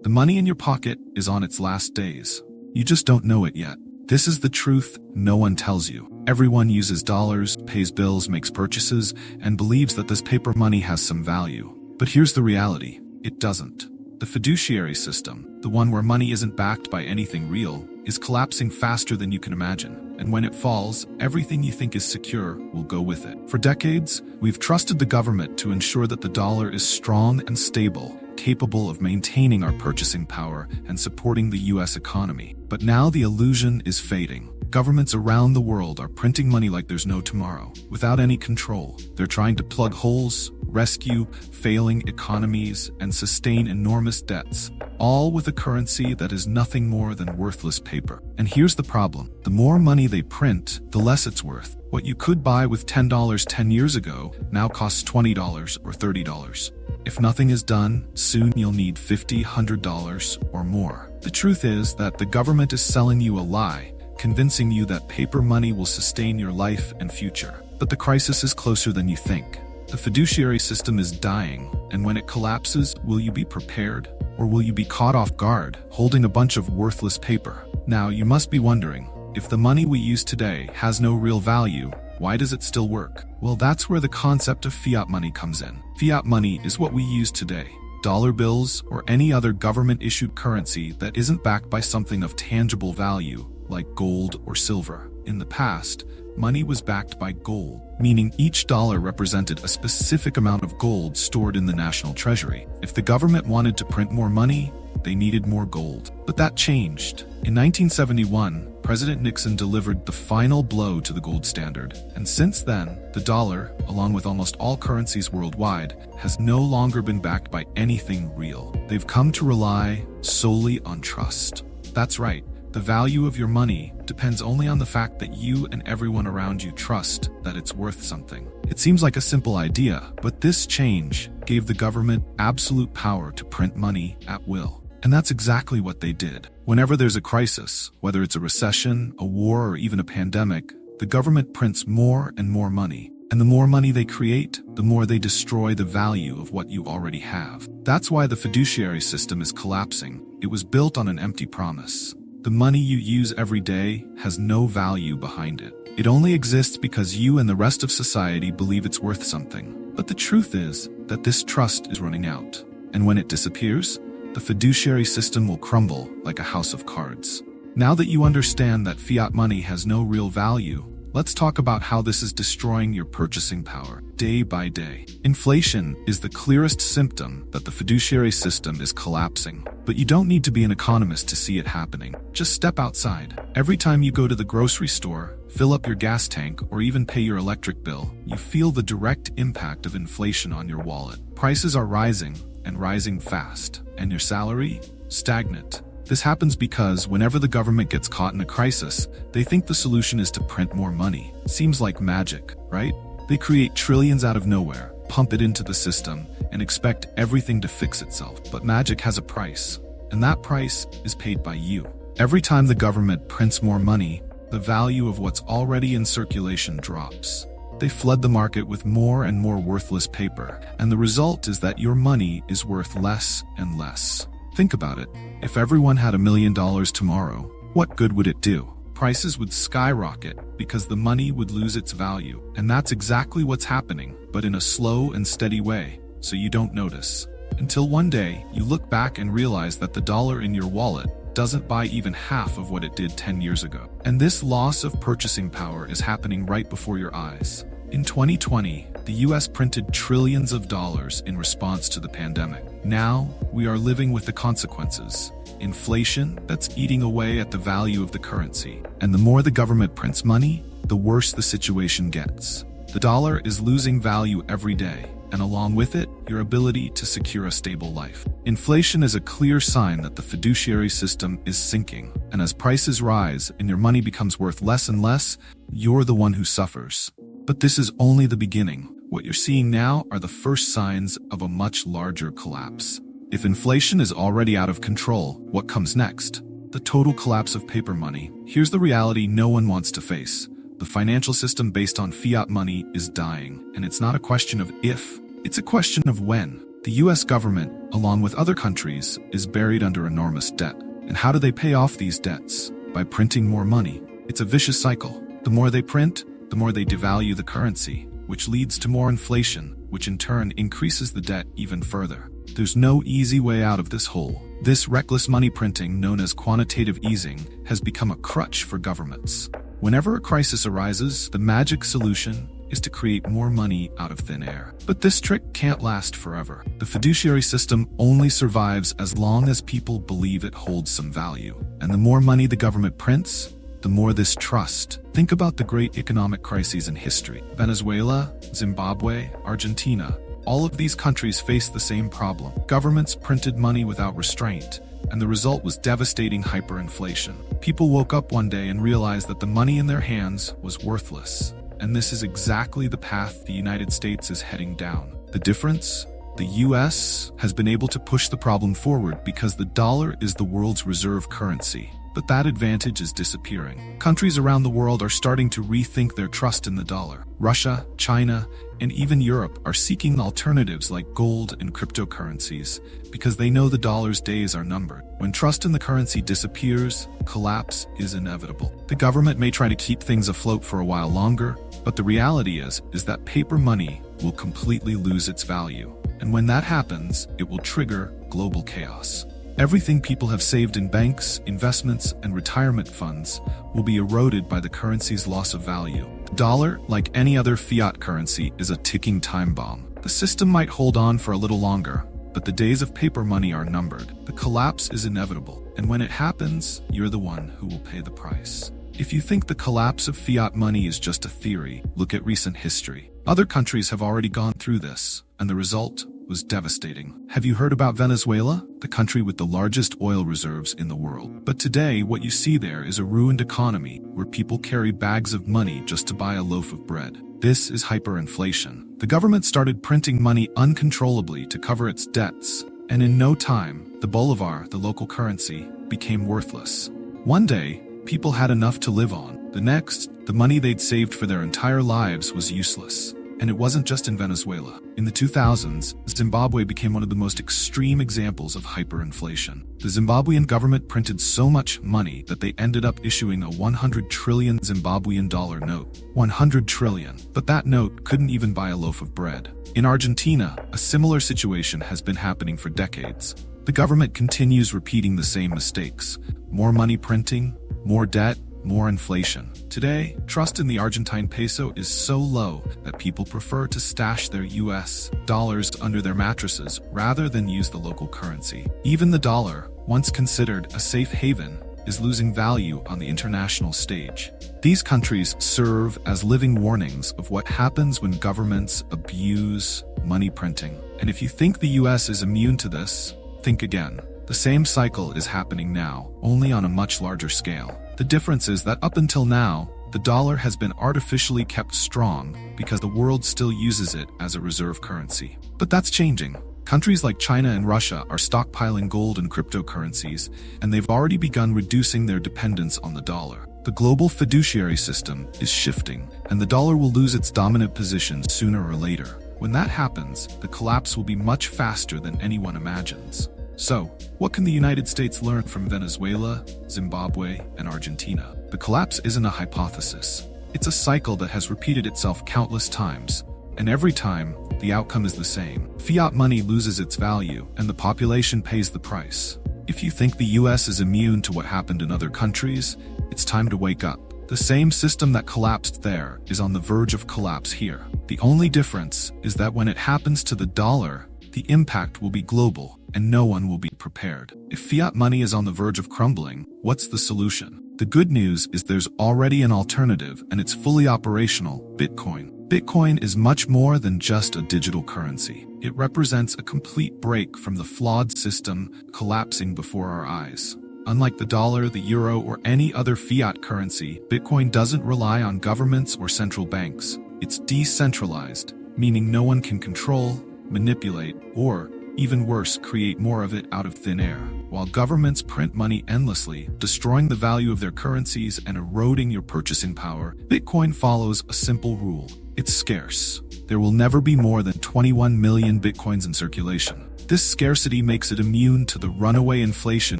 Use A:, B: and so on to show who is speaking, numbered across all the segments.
A: The money in your pocket is on its last days. You just don't know it yet. This is the truth no one tells you. Everyone uses dollars, pays bills, makes purchases, and believes that this paper money has some value. But here's the reality. It doesn't. The fiduciary system, the one where money isn't backed by anything real, is collapsing faster than you can imagine. And when it falls, everything you think is secure will go with it. For decades, we've trusted the government to ensure that the dollar is strong and stable, capable of maintaining our purchasing power and supporting the US economy. But now the illusion is fading. Governments around the world are printing money like there's no tomorrow, without any control. They're trying to plug holes, rescue failing economies, and sustain enormous debts, all with a currency that is nothing more than worthless paper. And here's the problem. The more money they print, the less it's worth. What you could buy with $10 10 years ago now costs $20 or $30. If nothing is done, soon you'll need $50, $100 or more. The truth is that the government is selling you a lie, convincing you that paper money will sustain your life and future. But the crisis is closer than you think. The fiduciary system is dying, and when it collapses, will you be prepared? Or will you be caught off guard, holding a bunch of worthless paper? Now, you must be wondering, if the money we use today has no real value, why does it still work? Well, that's where the concept of fiat money comes in. Fiat money is what we use today. Dollar bills or any other government-issued currency that isn't backed by something of tangible value, like gold or silver. In the past, money was backed by gold, meaning each dollar represented a specific amount of gold stored in the national treasury. If the government wanted to print more money, they needed more gold. But that changed. In 1971, President Nixon delivered the final blow to the gold standard. And since then, the dollar, along with almost all currencies worldwide, has no longer been backed by anything real. They've come to rely solely on trust. That's right. The value of your money depends only on the fact that you and everyone around you trust that it's worth something. It seems like a simple idea, but this change gave the government absolute power to print money at will. And that's exactly what they did. Whenever there's a crisis, whether it's a recession, a war, or even a pandemic, the government prints more and more money. And the more money they create, the more they destroy the value of what you already have. That's why the fiduciary system is collapsing. It was built on an empty promise. The money you use every day has no value behind it. It only exists because you and the rest of society believe it's worth something. But the truth is that this trust is running out. And when it disappears, the fiduciary system will crumble like a house of cards. Now that you understand that fiat money has no real value, let's talk about how this is destroying your purchasing power day by day. Inflation is the clearest symptom that the fiduciary system is collapsing. But you don't need to be an economist to see it happening. Just step outside. Every time you go to the grocery store, fill up your gas tank, or even pay your electric bill, you feel the direct impact of inflation on your wallet. Prices are rising, and rising fast. And your salary? Stagnant. This happens because whenever the government gets caught in a crisis, they think the solution is to print more money. Seems like magic, right? They create trillions out of nowhere, pump it into the system, and expect everything to fix itself. But magic has a price, and that price is paid by you. Every time the government prints more money, the value of what's already in circulation drops. They flood the market with more and more worthless paper, and the result is that your money is worth less and less. Think about it. If everyone had $1 million tomorrow, what good would it do? Prices would skyrocket because the money would lose its value. And that's exactly what's happening, but in a slow and steady way, so you don't notice. Until one day, you look back and realize that the dollar in your wallet doesn't buy even half of what it did 10 years ago. And this loss of purchasing power is happening right before your eyes. In 2020, the US printed trillions of dollars in response to the pandemic. Now, we are living with the consequences. Inflation that's eating away at the value of the currency. And the more the government prints money, the worse the situation gets. The dollar is losing value every day, and along with it, your ability to secure a stable life. Inflation is a clear sign that the fiduciary system is sinking. And as prices rise and your money becomes worth less and less, you're the one who suffers. But this is only the beginning. What you're seeing now are the first signs of a much larger collapse. If inflation is already out of control, what comes next? The total collapse of paper money. Here's the reality no one wants to face. The financial system based on fiat money is dying, and it's not a question of if, it's a question of when. The US government, along with other countries, is buried under enormous debt. And how do they pay off these debts? By printing more money. It's a vicious cycle. The more they print, the more they devalue the currency, which leads to more inflation, which in turn increases the debt even further. There's no easy way out of this hole. This reckless money printing, known as quantitative easing, has become a crutch for governments. Whenever a crisis arises, the magic solution is to create more money out of thin air. But this trick can't last forever. The fiduciary system only survives as long as people believe it holds some value. And the more money the government prints, the more this trust. Think about the great economic crises in history. Venezuela, Zimbabwe, Argentina. All of these countries faced the same problem. Governments printed money without restraint, and the result was devastating hyperinflation. People woke up one day and realized that the money in their hands was worthless. And this is exactly the path the United States is heading down. The difference? The US has been able to push the problem forward because the dollar is the world's reserve currency. But that advantage is disappearing. Countries around the world are starting to rethink their trust in the dollar. Russia, China, and even Europe are seeking alternatives like gold and cryptocurrencies because they know the dollar's days are numbered. When trust in the currency disappears, collapse is inevitable. The government may try to keep things afloat for a while longer, but the reality is that paper money will completely lose its value. And when that happens, it will trigger global chaos. Everything people have saved in banks, investments, and retirement funds will be eroded by the currency's loss of value. The dollar, like any other fiat currency, is a ticking time bomb. The system might hold on for a little longer, but the days of paper money are numbered. The collapse is inevitable, and when it happens, you're the one who will pay the price. If you think the collapse of fiat money is just a theory, look at recent history. Other countries have already gone through this, and the result was devastating. Have you heard about Venezuela, the country with the largest oil reserves in the world? But today, what you see there is a ruined economy where people carry bags of money just to buy a loaf of bread. This is hyperinflation. The government started printing money uncontrollably to cover its debts, and in no time, the bolivar, the local currency, became worthless. One day, people had enough to live on. The next, the money they'd saved for their entire lives was useless. And it wasn't just in Venezuela. In the 2000s, Zimbabwe became one of the most extreme examples of hyperinflation. The Zimbabwean government printed so much money that they ended up issuing a 100 trillion Zimbabwean dollar note. 100 trillion. But that note couldn't even buy a loaf of bread. In Argentina, a similar situation has been happening for decades. The government continues repeating the same mistakes. More money printing, more debt, more inflation. Today, trust in the Argentine peso is so low that people prefer to stash their US dollars under their mattresses rather than use the local currency. Even the dollar, once considered a safe haven, is losing value on the international stage. These countries serve as living warnings of what happens when governments abuse money printing. And if you think the US is immune to this, think again. The same cycle is happening now, only on a much larger scale. The difference is that up until now, the dollar has been artificially kept strong because the world still uses it as a reserve currency. But that's changing. Countries like China and Russia are stockpiling gold and cryptocurrencies, and they've already begun reducing their dependence on the dollar. The global fiduciary system is shifting, and the dollar will lose its dominant position sooner or later. When that happens, the collapse will be much faster than anyone imagines. So, what can the United States learn from Venezuela, Zimbabwe, and Argentina? The collapse isn't a hypothesis. It's a cycle that has repeated itself countless times, and every time, the outcome is the same. Fiat money loses its value, and the population pays the price. If you think the US is immune to what happened in other countries, it's time to wake up. The same system that collapsed there is on the verge of collapse here. The only difference is that when it happens to the dollar, the impact will be global, and no one will be prepared. If fiat money is on the verge of crumbling, what's the solution? The good news is there's already an alternative, and it's fully operational: Bitcoin. Bitcoin is much more than just a digital currency. It represents a complete break from the flawed system collapsing before our eyes. Unlike the dollar, the euro, or any other fiat currency, Bitcoin doesn't rely on governments or central banks. It's decentralized, meaning no one can control, manipulate, or, even worse, create more of it out of thin air. While governments print money endlessly, destroying the value of their currencies and eroding your purchasing power, Bitcoin follows a simple rule. It's scarce. there will never be more than 21 million bitcoins in circulation. This scarcity makes it immune to the runaway inflation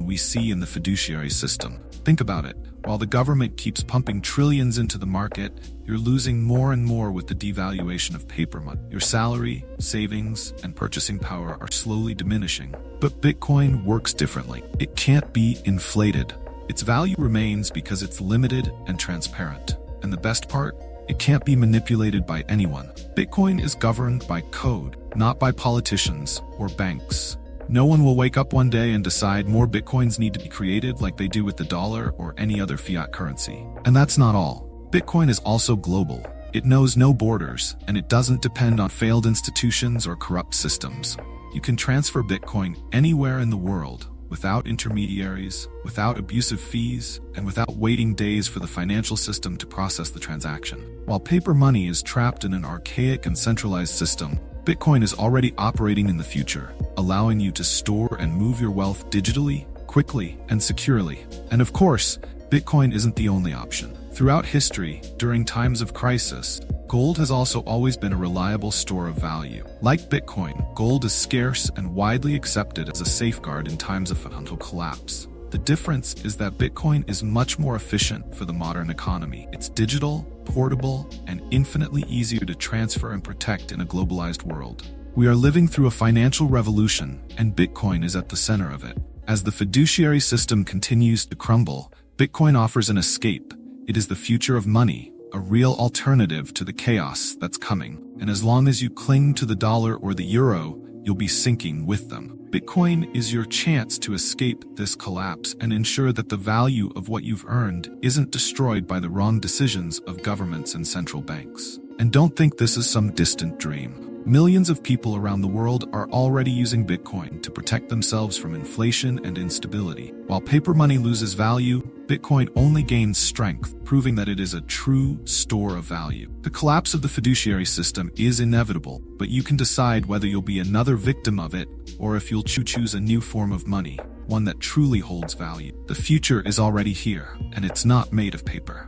A: we see in the fiduciary system. Think about it. While the government keeps pumping trillions into the market, you're losing more and more with the devaluation of paper money. Your salary, savings, and purchasing power are slowly diminishing. But Bitcoin works differently. It can't be inflated. Its value remains because it's limited and transparent. And the best part? It can't be manipulated by anyone. Bitcoin is governed by code, not by politicians or banks. No one will wake up one day and decide more bitcoins need to be created like they do with the dollar or any other fiat currency. And that's not all. Bitcoin is also global. It knows no borders, and it doesn't depend on failed institutions or corrupt systems. You can transfer Bitcoin anywhere in the world, without intermediaries, without abusive fees, and without waiting days for the financial system to process the transaction. While paper money is trapped in an archaic and centralized system, Bitcoin is already operating in the future, allowing you to store and move your wealth digitally, quickly, and securely. And of course, Bitcoin isn't the only option. Throughout history, during times of crisis, gold has also always been a reliable store of value. Like Bitcoin, gold is scarce and widely accepted as a safeguard in times of financial collapse. The difference is that Bitcoin is much more efficient for the modern economy. It's digital, portable, and infinitely easier to transfer and protect in a globalized world. We are living through a financial revolution, and Bitcoin is at the center of it. As the fiduciary system continues to crumble, Bitcoin offers an escape. It is the future of money, a real alternative to the chaos that's coming. And as long as you cling to the dollar or the euro, you'll be sinking with them. Bitcoin is your chance to escape this collapse and ensure that the value of what you've earned isn't destroyed by the wrong decisions of governments and central banks. And don't think this is some distant dream. Millions of people around the world are already using Bitcoin to protect themselves from inflation and instability. While paper money loses value, Bitcoin only gains strength, proving that it is a true store of value. The collapse of the fiduciary system is inevitable, but you can decide whether you'll be another victim of it or if you'll choose a new form of money, one that truly holds value. The future is already here, and it's not made of paper.